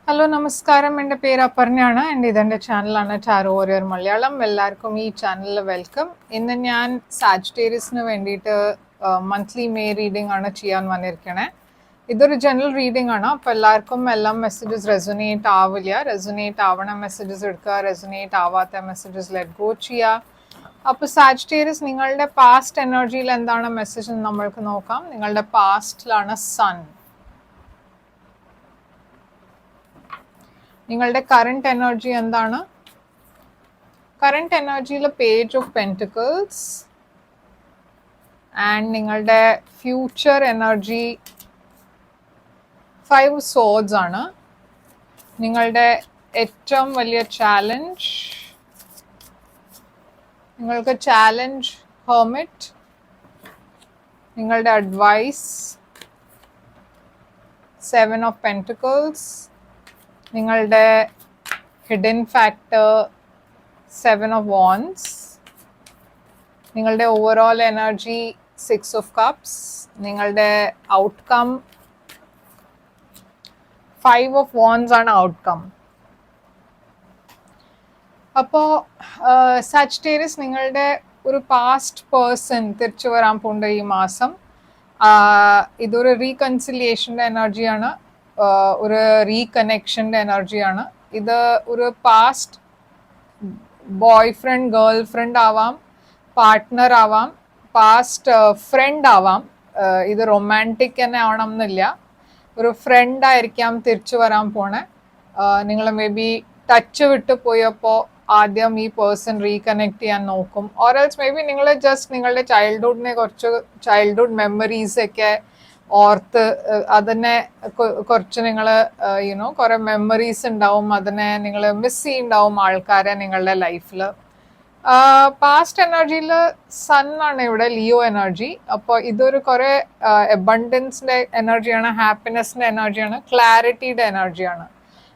Hello നമസ്കാരം, എൻ്റെ പേര് അപർണയാണ്. ഇതെൻ്റെ ചാനലാണ് ടാരോ വാരിയർ മലയാളം. എല്ലാവർക്കും ഈ ചാനലിൽ വെൽക്കം. ഇന്ന് ഞാൻ സാജിറ്റേറിയസിന് വേണ്ടിയിട്ട് മന്ത്ലി മേ റീഡിംഗ് ആണ് ചെയ്യാൻ വന്നിരിക്കണേ. ഇതൊരു ജനറൽ റീഡിംഗ് ആണ്. അപ്പോൾ എല്ലാവർക്കും എല്ലാം മെസ്സേജസ് റെസൊനേറ്റ് ആവില്ല. റെസൊനേറ്റ് ആവണ മെസ്സേജസ് എടുക്കുക, റെസൊനേറ്റ് ആവാത്ത മെസ്സേജസ് ലെറ്റ് ഗോ ചെയ്യുക. അപ്പോൾ സാജിറ്റേറിയസ്, നിങ്ങളുടെ പാസ്റ്റ് എനർജിയിൽ എന്താണ് മെസ്സേജ് എന്ന് നമ്മൾക്ക് നോക്കാം. നിങ്ങളുടെ പാസ്റ്റിലാണ് സൺ. നിങ്ങളുടെ കറണ്ട് എനർജി എന്താണ്? കറണ്ട് എനർജിയിൽ പേജ് ഓഫ് പെൻറ്റിക്കിൾസ്. ആൻഡ് നിങ്ങളുടെ ഫ്യൂച്ചർ എനർജി 5 സോർഡ്സ് ആണ്. നിങ്ങളുടെ ഏറ്റവും വലിയ ചാലഞ്ച്, നിങ്ങൾക്ക് ചാലഞ്ച് ഹെർമിറ്റ്. നിങ്ങളുടെ അഡ്വൈസ് 7 ഓഫ് പെൻറ്റിക്കിൾസ്. നിങ്ങളുടെ ഹിഡൻ ഫാക്ടർ 7 ഓഫ് wands. നിങ്ങളുടെ ഓവറോൾ എനർജി 6 ഓഫ് കപ്സ്. നിങ്ങളുടെ ഔട്ട്കം 5 ഓഫ് wands ആണ് ഔട്ട്കം. അപ്പോൾ സാജിറ്റേറിയസ്, നിങ്ങളുടെ ഒരു പാസ്റ്റ് പേഴ്സൺ തിരിച്ചു വരാൻ പോണ്ട് ഈ മാസം. ഇതൊരു റീകൺസിലിയേഷൻ്റെ എനർജിയാണ്, ഒരു റീകണക്ഷൻ്റെ എനർജിയാണ്. ഇത് ഒരു past boy friend, girl friend ആവാം, പാർട്ട്ണർ ആവാം, പാസ്റ്റ് ഫ്രണ്ട് ആവാം. ഇത് റൊമാൻറ്റിക് തന്നെ ആവണം എന്നില്ല. ഒരു ഫ്രണ്ട് ആയിരിക്കാം തിരിച്ചു വരാൻ പോണേ. നിങ്ങൾ മേ ബി ടച്ച് വിട്ട് പോയപ്പോൾ ആദ്യം ഈ പേഴ്സൺ റീകണക്ട് ചെയ്യാൻ നോക്കും. ഓറൽസ് മേ ബി നിങ്ങൾ ജസ്റ്റ് നിങ്ങളുടെ ചൈൽഡ്ഹുഡിനെ കുറച്ച് ചൈൽഡ്ഹുഡ് മെമ്മറീസൊക്കെ ഓർത്ത് അതിനെ കുറച്ച് നിങ്ങൾ കുറേ മെമ്മറീസ് ഉണ്ടാവും, അതിനെ നിങ്ങൾ മിസ് ചെയ്യുന്നുണ്ടാവും ആൾക്കാരെ നിങ്ങളുടെ ലൈഫിൽ. പാസ്റ്റ് എനർജിയിൽ സൺ ആണ് ഇവിടെ, ലിയോ എനർജി. അപ്പോൾ ഇതൊരു കുറേ എബണ്ടൻസിൻ്റെ എനർജിയാണ്, ഹാപ്പിനെസ്സിൻ്റെ എനർജിയാണ്, ക്ലാരിറ്റിയുടെ എനർജിയാണ്.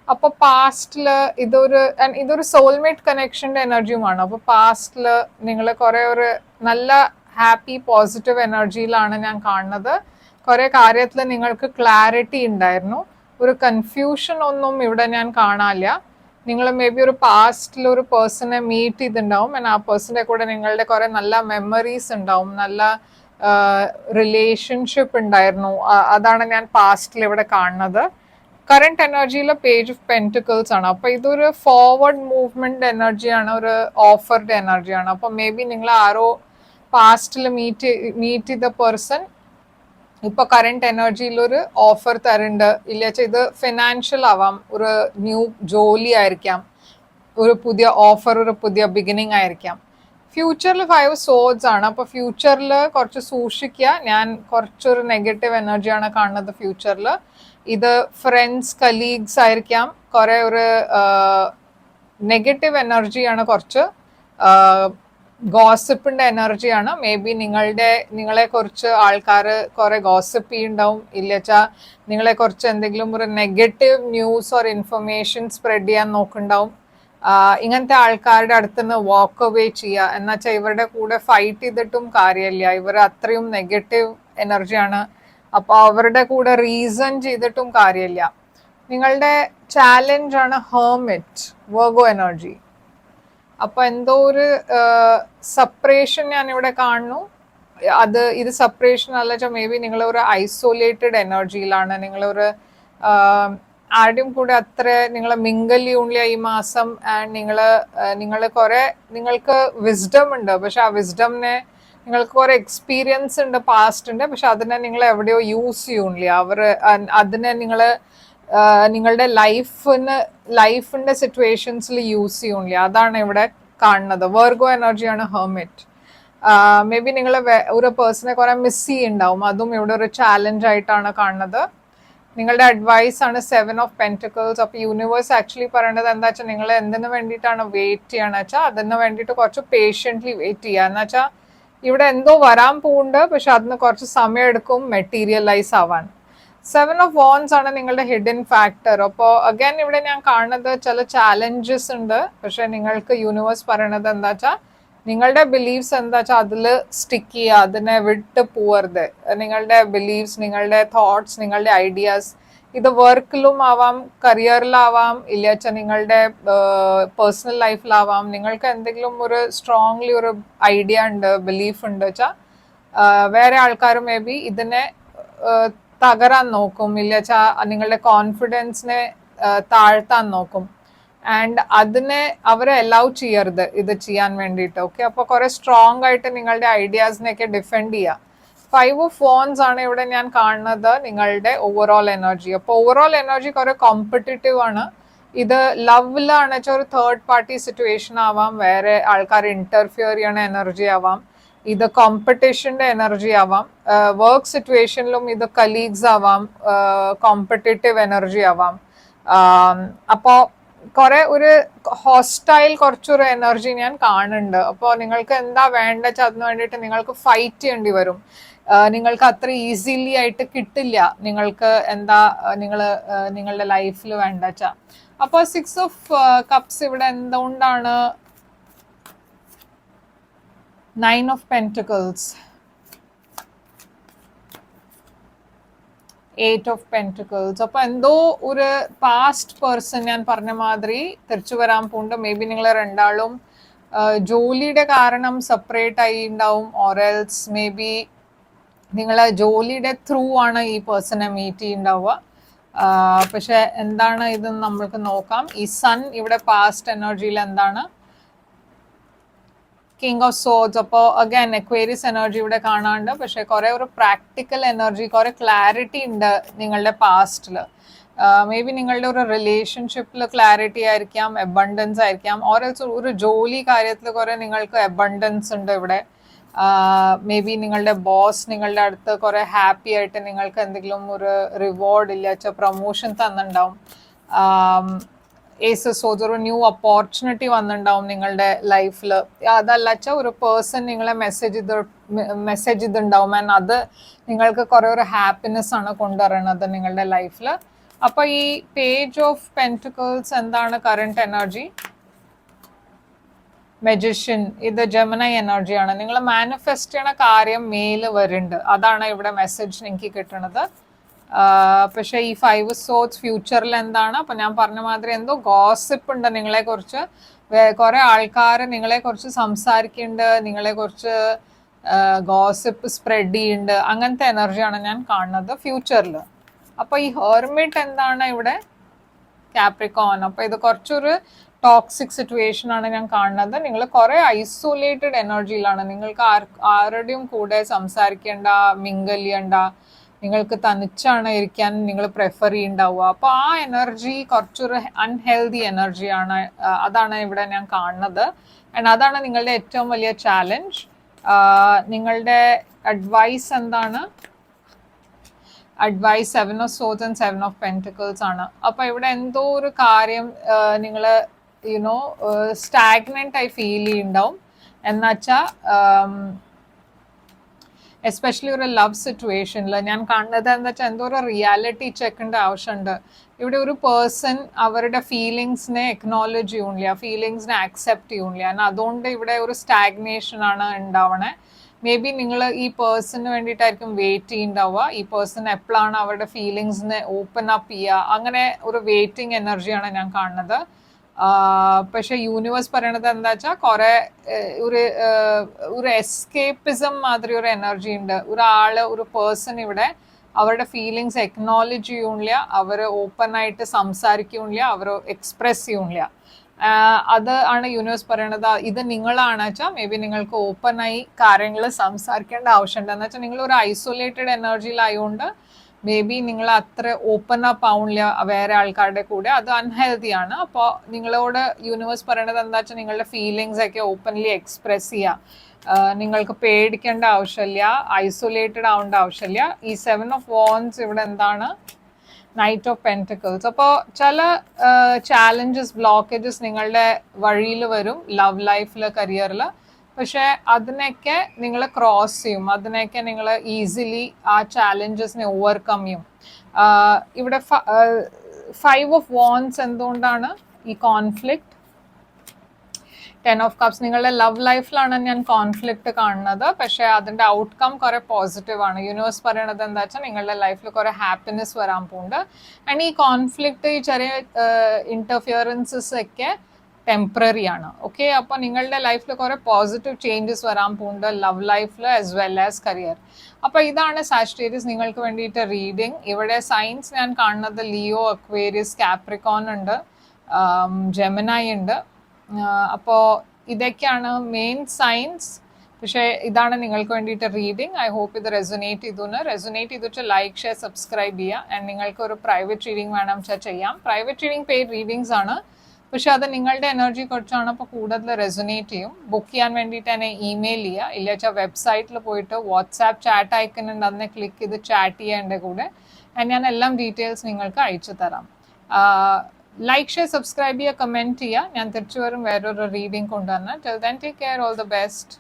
അപ്പോൾ പാസ്റ്റിൽ ഇതൊരു സോൾമേറ്റ് കണക്ഷൻ്റെ എനർജിയുമാണ്. അപ്പോൾ പാസ്റ്റിൽ നിങ്ങൾ കുറേ ഒരു നല്ല ഹാപ്പി പോസിറ്റീവ് എനർജിയിലാണ് ഞാൻ കാണുന്നത്. കുറേ കാര്യത്തിൽ നിങ്ങൾക്ക് ക്ലാരിറ്റി ഉണ്ടായിരുന്നു. ഒരു കൺഫ്യൂഷൻ ഒന്നും ഇവിടെ ഞാൻ കാണാനില്ല. നിങ്ങൾ മേ ബി ഒരു പാസ്റ്റിൽ ഒരു പേഴ്സണെ മീറ്റ് ചെയ്തിട്ടുണ്ടാവും. ആ പേഴ്സൻ്റെ കൂടെ നിങ്ങളുടെ കുറേ നല്ല മെമ്മറീസ് ഉണ്ടാവും, നല്ല റിലേഷൻഷിപ്പ് ഉണ്ടായിരുന്നു. അതാണ് ഞാൻ പാസ്റ്റിൽ ഇവിടെ കാണുന്നത്. കറണ്ട് എനർജിയിൽ പേജ് ഓഫ് പെൻറ്റിക്കിൾസ് ആണ്. അപ്പോൾ ഇതൊരു ഫോർവേഡ് മൂവ്മെന്റ് എനർജിയാണ്, ഒരു ഓഫറുടെ എനർജിയാണ്. അപ്പോൾ മേ ബി നിങ്ങൾ ആരോ പാസ്റ്റിൽ മീറ്റ് ചെയ്ത പേഴ്സൺ ഇപ്പോൾ കറണ്ട് എനർജിയിൽ ഒരു ഓഫർ തരുന്നുണ്ട്. ഇല്ലാച്ച ഇത് ഫിനാൻഷ്യൽ ആവാം, ഒരു ന്യൂ ജോലി ആയിരിക്കാം, ഒരു പുതിയ ഓഫർ, ഒരു പുതിയ ബിഗിനിങ് ആയിരിക്കാം. ഫ്യൂച്ചറിൽ 5 സോർഡ്സ് ആണ്. അപ്പോൾ ഫ്യൂച്ചറിൽ കുറച്ച് സൂക്ഷിക്കുക. ഞാൻ കുറച്ചൊരു നെഗറ്റീവ് എനർജിയാണ് കാണുന്നത് ഫ്യൂച്ചറിൽ. ഇത് ഫ്രണ്ട്സ്, കലീഗ്സ് ആയിരിക്കാം. കുറേ ഒരു നെഗറ്റീവ് എനർജിയാണ്, കുറച്ച് ഗോസിപ്പിൻ്റെ എനർജിയാണ്. മേ ബി നിങ്ങളെ കുറിച്ച് ആൾക്കാർ കുറേ ഗോസിപ്പ് ചെയ്യുന്നുണ്ടാവും. ഇല്ലച്ചാൽ നിങ്ങളെക്കുറിച്ച് എന്തെങ്കിലും ഒരു negative news or information spread ചെയ്യാൻ നോക്കുന്നുണ്ടാവും. ഇങ്ങനത്തെ ആൾക്കാരുടെ അടുത്ത് നിന്ന് വാക്ക് അവേ ചെയ്യുക. എന്നുവെച്ചാൽ ഇവരുടെ കൂടെ ഫൈറ്റ് ചെയ്തിട്ടും കാര്യമില്ല, ഇവർ അത്രയും നെഗറ്റീവ് എനർജിയാണ്. അപ്പോൾ അവരുടെ കൂടെ റീസൺ ചെയ്തിട്ടും കാര്യമില്ല. നിങ്ങളുടെ ചാലഞ്ചാണ് ഹെർമിറ്റ്, വെർഗോ എനർജി. അപ്പോൾ എന്തോ ഒരു സെപ്പറേഷൻ ഞാൻ ഇവിടെ കാണുന്നു. ഇത് സെപ്പറേഷൻ അല്ല, മേ ബി നിങ്ങളൊരു ഐസൊലേറ്റഡ് എനർജിയിലാണ്. നിങ്ങളൊരു ആരുടെയും കൂടെ അത്ര നിങ്ങൾ മിംഗൽ ചെയ്യില്ല ഈ മാസം. ആൻഡ് നിങ്ങൾ കുറേ നിങ്ങൾക്ക് വിസ്ഡം ഉണ്ട്, പക്ഷെ ആ വിസ്ഡമിനെ നിങ്ങൾക്ക് കുറേ എക്സ്പീരിയൻസ് ഉണ്ട്, പാസ്റ്റ് ഉണ്ട്, പക്ഷെ അതിനെ നിങ്ങൾ എവിടെയോ യൂസ് ചെയ്യണില്ല. അതിനെ നിങ്ങളുടെ ലൈഫിൻ്റെ സിറ്റുവേഷൻസിൽ യൂസ് ചെയ്യണില്ല. അതാണ് ഇവിടെ കാണുന്നത്. വെർഗോ എനർജിയാണ് ഹെർമിറ്റ്. മേ ബി നിങ്ങൾ ഒരു പേഴ്സണെ കുറേ മിസ് ചെയ്യുന്നുണ്ടാവും. അതും ഇവിടെ ഒരു ചാലഞ്ച് ആയിട്ടാണ് കാണുന്നത്. നിങ്ങളുടെ അഡ്വൈസ് ആണ് 7 ഓഫ് പെൻറ്റിക്കിൾസ്. അപ്പോൾ യൂണിവേഴ്സ് ആക്ച്വലി പറയേണ്ടത് എന്താ വെച്ചാൽ, നിങ്ങൾ എന്തിനു വേണ്ടിയിട്ടാണ് വെയിറ്റ് ചെയ്യുകയെന്ന് വെച്ചാൽ അതിന് വേണ്ടിയിട്ട് കുറച്ച് പേഷ്യൻ്റ്ലി വെയിറ്റ് ചെയ്യുക. എന്ന് വെച്ചാൽ ഇവിടെ എന്തോ വരാൻ പോകുന്നുണ്ട്, പക്ഷെ അതിന് കുറച്ച് സമയം എടുക്കും മെറ്റീരിയലൈസ് ആവാൻ. 7 ഓഫ് wands ആണ് നിങ്ങളുടെ ഹിഡൻ ഫാക്ടർ. അപ്പോൾ അഗൈൻ ഇവിടെ ഞാൻ കാണുന്നത് ചില ചാലഞ്ചസ് ഉണ്ട്, പക്ഷെ നിങ്ങൾക്ക് യൂണിവേഴ്സ് പറയണത് എന്താ വെച്ചാൽ നിങ്ങളുടെ ബിലീഫ്സ് എന്താ വെച്ചാൽ അതിൽ സ്റ്റിക്ക് ചെയ്യുക, അതിനെ വിട്ട് പോവരുത്. നിങ്ങളുടെ ബിലീഫ്സ്, നിങ്ങളുടെ തോട്ട്സ്, നിങ്ങളുടെ ഐഡിയാസ് ഇത് വർക്കിലും ആവാം, കരിയറിലാവാം, ഇല്ല വെച്ചാൽ നിങ്ങളുടെ പേഴ്സണൽ ലൈഫിലാവാം. നിങ്ങൾക്ക് എന്തെങ്കിലും ഒരു സ്ട്രോങ്ലി ഒരു ഐഡിയ ഉണ്ട്, ബിലീഫ് ഉണ്ട് വെച്ചാൽ വേറെ ആൾക്കാർ മേ ബി ഇതിനെ തകരാൻ നോക്കും, ഇല്ല വെച്ചാൽ നിങ്ങളുടെ കോൺഫിഡൻസിനെ താഴ്ത്താൻ നോക്കും. ആൻഡ് അതിനെ അവരെ അലൗ ചെയ്യരുത് ഇത് ചെയ്യാൻ വേണ്ടിയിട്ട്. ഓക്കെ, അപ്പോൾ കുറെ സ്ട്രോങ് ആയിട്ട് നിങ്ങളുടെ ഐഡിയാസിനെയൊക്കെ ഡിഫെൻഡ് ചെയ്യുക. 5 ഓഫ് ഫോൺസ് ആണ് ഇവിടെ ഞാൻ കാണുന്നത് നിങ്ങളുടെ ഓവറോൾ എനർജി. അപ്പോൾ ഓവറോൾ എനർജി കുറെ കോമ്പറ്റീറ്റീവ് ആണ്. ഇത് ലവിലാണ് വെച്ചാൽ ഒരു തേർഡ് പാർട്ടി സിറ്റുവേഷൻ ആവാം, വേറെ ആൾക്കാർ ഇന്റർഫിയർ ചെയ്യണ എനർജി ആവാം, ഇത് കോമ്പറ്റീഷന്റെ എനർജി ആവാം, വർക്ക് സിറ്റുവേഷനിലും ഇത് കലീഗ്സ് ആവാം, കോമ്പറ്റീറ്റീവ് എനർജി ആവാം. അപ്പോൾ കുറെ ഒരു ഹോസ്റ്റൈൽ കുറച്ചൊരു എനർജി ഞാൻ കാണുന്നുണ്ട്. അപ്പോൾ നിങ്ങൾക്ക് എന്താ വേണ്ട വെച്ചാൽ അതിന് വേണ്ടിയിട്ട് നിങ്ങൾക്ക് ഫൈറ്റ് ചെയ്യേണ്ടി വരും. നിങ്ങൾക്ക് അത്ര ഈസിലി ആയിട്ട് കിട്ടില്ല നിങ്ങൾക്ക് എന്താ നിങ്ങളുടെ ലൈഫിൽ വേണ്ട വെച്ചാൽ. അപ്പോൾ 6 ഓഫ് കപ്സ് ഇവിടെ എന്തുകൊണ്ടാണ് 9 ഓഫ് പെന്റിക്കിൾസ്, 8 ഓഫ് പെന്റിക്കിൾസ്. അപ്പൊ എന്തോ ഒരു പാസ്റ്റ് പേഴ്സൺ ഞാൻ പറഞ്ഞ മാതിരി തിരിച്ചു വരാൻ പോകുന്നുണ്ട്. മേ ബി നിങ്ങൾ രണ്ടാളും ജോലിയുടെ കാരണം സെപ്പറേറ്റ് ആയി ഉണ്ടാവും, ഓറൽസ് മേ ബി നിങ്ങൾ ജോലിയുടെ ത്രൂ ആണ് ഈ പേഴ്സണെ മീറ്റ് ചെയ്യുന്നുണ്ടാവുക. പക്ഷെ എന്താണ് ഇത് നമ്മൾക്ക് നോക്കാം. ഈ സൺ ഇവിടെ പാസ്റ്റ് എനർജിയിൽ എന്താണ്, കിങ് ഓഫ് സോഡ്സ്. അപ്പോൾ അഗൈൻ എക്വേരിയസ് എനർജി ഇവിടെ കാണാണ്ട്, പക്ഷെ കുറെ ഒരു പ്രാക്ടിക്കൽ എനർജി, കുറെ ക്ലാരിറ്റി ഉണ്ട് നിങ്ങളുടെ പാസ്റ്റിൽ. മേ ബി നിങ്ങളുടെ ഒരു റിലേഷൻഷിപ്പിൽ ക്ലാരിറ്റി ആയിരിക്കാം, എബണ്ടൻസ് ആയിരിക്കാം, ഓരോ ഒരു ജോലി കാര്യത്തിൽ കുറെ നിങ്ങൾക്ക് എബണ്ടൻസ് ഉണ്ട് ഇവിടെ. മേ ബി നിങ്ങളുടെ ബോസ് നിങ്ങളുടെ അടുത്ത് കുറെ ഹാപ്പി ആയിട്ട് നിങ്ങൾക്ക് എന്തെങ്കിലും ഒരു റിവാർഡ് ഇല്ല വെച്ചാൽ പ്രൊമോഷൻ തന്നിട്ടുണ്ടാവും. ഏസസ് ഒരു ന്യൂ ഓപ്പർച്യൂണിറ്റി വന്നിട്ടുണ്ടാവും നിങ്ങളുടെ ലൈഫിൽ. അതല്ല വെച്ചാൽ ഒരു പേഴ്സൺ നിങ്ങളെ മെസ്സേജ് ചെയ്തിട്ടുണ്ടാവും, ആൻഡ് അത് നിങ്ങൾക്ക് കുറെ ഒരു ഹാപ്പിനെസ് ആണ് കൊണ്ടുവരുന്നത് നിങ്ങളുടെ ലൈഫിൽ. അപ്പൊ ഈ പേജ് ഓഫ് പെന്റിക്കിൾസ് എന്താണ് കറന്റ് എനർജി, മെജിഷ്യൻ. ഇത് ജെമിനി എനർജിയാണ്. നിങ്ങൾ മാനിഫെസ്റ്റ് ചെയ്യണ കാര്യം മേല് വരുന്നുണ്ട്, അതാണ് ഇവിടെ മെസ്സേജ് എനിക്ക് കിട്ടുന്നത്. പക്ഷെ ഈ 5 സോഡ്സ് ഫ്യൂച്ചറിൽ എന്താണ്, അപ്പൊ ഞാൻ പറഞ്ഞ മാതിരി എന്തോ ഗോസിപ്പ് ഉണ്ട് നിങ്ങളെ കുറിച്ച്, കുറെ ആൾക്കാർ നിങ്ങളെ കുറിച്ച് സംസാരിക്കുന്നുണ്ട്, നിങ്ങളെ കുറിച്ച് ഗോസിപ്പ് സ്പ്രെഡ് ചെയ്യുന്നുണ്ട്, അങ്ങനത്തെ എനർജിയാണ് ഞാൻ കാണുന്നത് ഫ്യൂച്ചറിൽ. അപ്പൊ ഈ ഹെർമിറ്റ് എന്താണ് ഇവിടെ, കാപ്രിക്കോൺ. അപ്പൊ ഇത് കുറച്ചൊരു ടോക്സിക് സിറ്റുവേഷൻ ആണ് ഞാൻ കാണുന്നത്. നിങ്ങൾ കുറെ ഐസൊലേറ്റഡ് എനർജിയിലാണ്, നിങ്ങൾക്ക് ആരുടെയും കൂടെ സംസാരിക്കേണ്ട, മിംഗൽ ചെയ്യണ്ട, നിങ്ങൾക്ക് തനിച്ചാണ് ഇരിക്കാൻ നിങ്ങൾ പ്രിഫർ ചെയ്യുന്നുണ്ടാവുക. അപ്പോൾ ആ എനർജി കുറച്ചൊരു അൺഹെൽതി എനർജിയാണ്, അതാണ് ഇവിടെ ഞാൻ കാണുന്നത്. ആൻഡ് അതാണ് നിങ്ങളുടെ ഏറ്റവും വലിയ ചാലഞ്ച്. നിങ്ങളുടെ അഡ്വൈസ് എന്താണ്, advice 7 of swords and 7 of pentacles ആണ്. അപ്പൊ ഇവിടെ എന്തോ ഒരു കാര്യം നിങ്ങൾ യുനോ സ്റ്റാഗ്നന്റ് ആയി ഫീൽ ചെയ്യുന്നുണ്ടാവും. എന്നുവെച്ചാൽ എസ്പെഷ്യലി ഒരു ലവ് സിറ്റുവേഷനിൽ ഞാൻ കാണുന്നത് എന്താ വെച്ചാൽ എന്തോ ഒരു റിയാലിറ്റി ചെക്കിൻ്റെ ആവശ്യമുണ്ട്. ഇവിടെ ഒരു പേഴ്സൺ അവരുടെ ഫീലിങ്സിനെ എക്നോളജ് ചെയ്യണില്ല, ഫീലിങ്സിനെ ആക്സെപ്റ്റ് ചെയ്യണില്ല. അതുകൊണ്ട് ഇവിടെ ഒരു സ്റ്റാഗ്നേഷൻ ആണ് ഉണ്ടാവണേ. മേ ബി നിങ്ങൾ ഈ പേഴ്സണിന് വേണ്ടിയിട്ടായിരിക്കും വെയിറ്റ് ചെയ്യുന്നുണ്ടാവുക. ഈ പേഴ്സൺ എപ്പോഴാണ് അവരുടെ ഫീലിങ്സിനെ ഓപ്പൺ അപ്പ് ചെയ്യുക, അങ്ങനെ ഒരു വെയിറ്റിംഗ് എനർജിയാണ് ഞാൻ കാണുന്നത്. പക്ഷെ യൂണിവേഴ്സ് പറയണത് എന്താ വെച്ചാൽ കുറെ ഒരു എസ്കേപ്പിസം മാതിരി ഒരു എനർജി ഉണ്ട്. ഒരു പേഴ്സൺ ഇവിടെ അവരുടെ ഫീലിങ്സ് എക്നോളജ് ചെയ്യണില്ല, അവർ ഓപ്പൺ ആയിട്ട് സംസാരിക്കണില്ല, അവർ എക്സ്പ്രസ് ചെയ്യണില്ല. അത് ആണ് യൂണിവേഴ്സ് പറയണത്. ഇത് നിങ്ങളാണ് വെച്ചാൽ മേ ബി നിങ്ങൾക്ക് ഓപ്പൺ ആയി കാര്യങ്ങൾ സംസാരിക്കേണ്ട ആവശ്യമുണ്ട്. എന്ന് വെച്ചാൽ നിങ്ങൾ ഒരു ഐസൊലേറ്റഡ് എനർജിയിലായതുകൊണ്ട് മേ ബി നിങ്ങൾ അത്ര ഓപ്പൺ അപ്പ് ആവില്ല വേറെ ആൾക്കാരുടെ കൂടെ, അത് അൺഹെൽത്തി ആണ്. അപ്പോൾ നിങ്ങളോട് യൂണിവേഴ്സ് പറയണത് എന്താ വെച്ചാൽ നിങ്ങളുടെ ഫീലിങ്സ് ഒക്കെ ഓപ്പൺലി എക്സ്പ്രസ് ചെയ്യുക. നിങ്ങൾക്ക് പേടിക്കേണ്ട ആവശ്യമില്ല, ഐസൊലേറ്റഡ് ആവേണ്ട ആവശ്യമില്ല. ഈ 7 ഓഫ് വാൻഡ്സ് ഇവിടെ എന്താണ്, നൈറ്റ് ഓഫ് പെന്റിക്കിൾസ്. അപ്പോൾ ചില ചാലഞ്ചസ്, ബ്ലോക്കേജസ് നിങ്ങളുടെ വഴിയിൽ വരും ലവ് ലൈഫിൽ, കരിയറിൽ. പക്ഷെ അതിനൊക്കെ നിങ്ങൾ ക്രോസ് ചെയ്യും, അതിനൊക്കെ നിങ്ങൾ ഈസിലി ആ ചാലഞ്ചസിനെ ഓവർകം ചെയ്യും. ഇവിടെ 5 ഓഫ് വാൻഡ്സ് എന്തുകൊണ്ടാണ് ഈ കോൺഫ്ലിക്റ്റ്, 10 ഓഫ് കപ്സ് നിങ്ങളുടെ ലവ് ലൈഫിലാണ് ഞാൻ കോൺഫ്ലിക്റ്റ് കാണുന്നത്. പക്ഷേ അതിന്റെ ഔട്ട്കം കുറെ പോസിറ്റീവ് ആണ്. യൂണിവേഴ്സ് പറയണത് എന്താ വെച്ചാൽ നിങ്ങളുടെ ലൈഫിൽ കുറെ ഹാപ്പിനെസ് വരാൻ പോകുന്നുണ്ട്. ആൻഡ് ഈ കോൺഫ്ലിക്റ്റ്, ഈ ചെറിയ ഇന്റർഫിയറൻസസ് ഒക്കെ ടെമ്പററി ആണ്. ഓക്കെ, അപ്പോൾ നിങ്ങളുടെ ലൈഫിൽ കുറെ പോസിറ്റീവ് ചേഞ്ചസ് വരാൻ പോകുന്നുണ്ട്, ലവ് ലൈഫിൽ ആസ് വെൽ ആസ് കരിയർ. അപ്പോൾ ഇതാണ് സാജിറ്റേറിയസ് നിങ്ങൾക്ക് വേണ്ടിയിട്ട് റീഡിങ്. ഇവിടെ സൈൻസ് ഞാൻ കാണുന്നത് ലിയോ, അക്വേരിയസ്, കാപ്രിക്കോൺ ഉണ്ട്, ജെമിനായി ഉണ്ട്. അപ്പോൾ ഇതൊക്കെയാണ് മെയിൻ സൈൻസ്. പക്ഷേ ഇതാണ് നിങ്ങൾക്ക് വേണ്ടിയിട്ട് റീഡിങ്. ഐ ഹോപ്പ് ഇത് റെസൊനേറ്റ് ചെയ്തിട്ട് ലൈക്ക്, ഷെയർ, സബ്സ്ക്രൈബ് ചെയ്യുക. ആൻഡ് നിങ്ങൾക്ക് ഒരു പ്രൈവറ്റ് റീഡിങ് വേണം വെച്ചാൽ ചെയ്യാം. പ്രൈവറ്റ് റീഡിങ് പെയ്ഡ് റീഡിങ്സ് ആണ്, പക്ഷെ അത് നിങ്ങളുടെ എനർജി കുറച്ചാണ്, അപ്പോൾ കൂടുതൽ റെസൊനേറ്റ് ചെയ്യും. ബുക്ക് ചെയ്യാൻ വേണ്ടിയിട്ട് തന്നെ ഇമെയിൽ ചെയ്യുക, ഇല്ല വെച്ചാൽ വെബ്സൈറ്റിൽ പോയിട്ട് വാട്സാപ്പ് ചാറ്റ് ഐക്കൺ ഉണ്ട്, അതിനെ ക്ലിക്ക് ചെയ്ത് ചാറ്റ് ചെയ്യുക എൻ്റെ കൂടെ. ഞാൻ എല്ലാം ഡീറ്റെയിൽസ് നിങ്ങൾക്ക് അയച്ചു തരാം. ലൈക്ക്, ഷെയർ, സബ്സ്ക്രൈബ് ചെയ്യുക, കമൻറ്റ് ചെയ്യുക. ഞാൻ തിരിച്ചു വരും വേറൊരു റീഡിങ് കൊണ്ടുവന്നാൽ. Till then take care, all the best.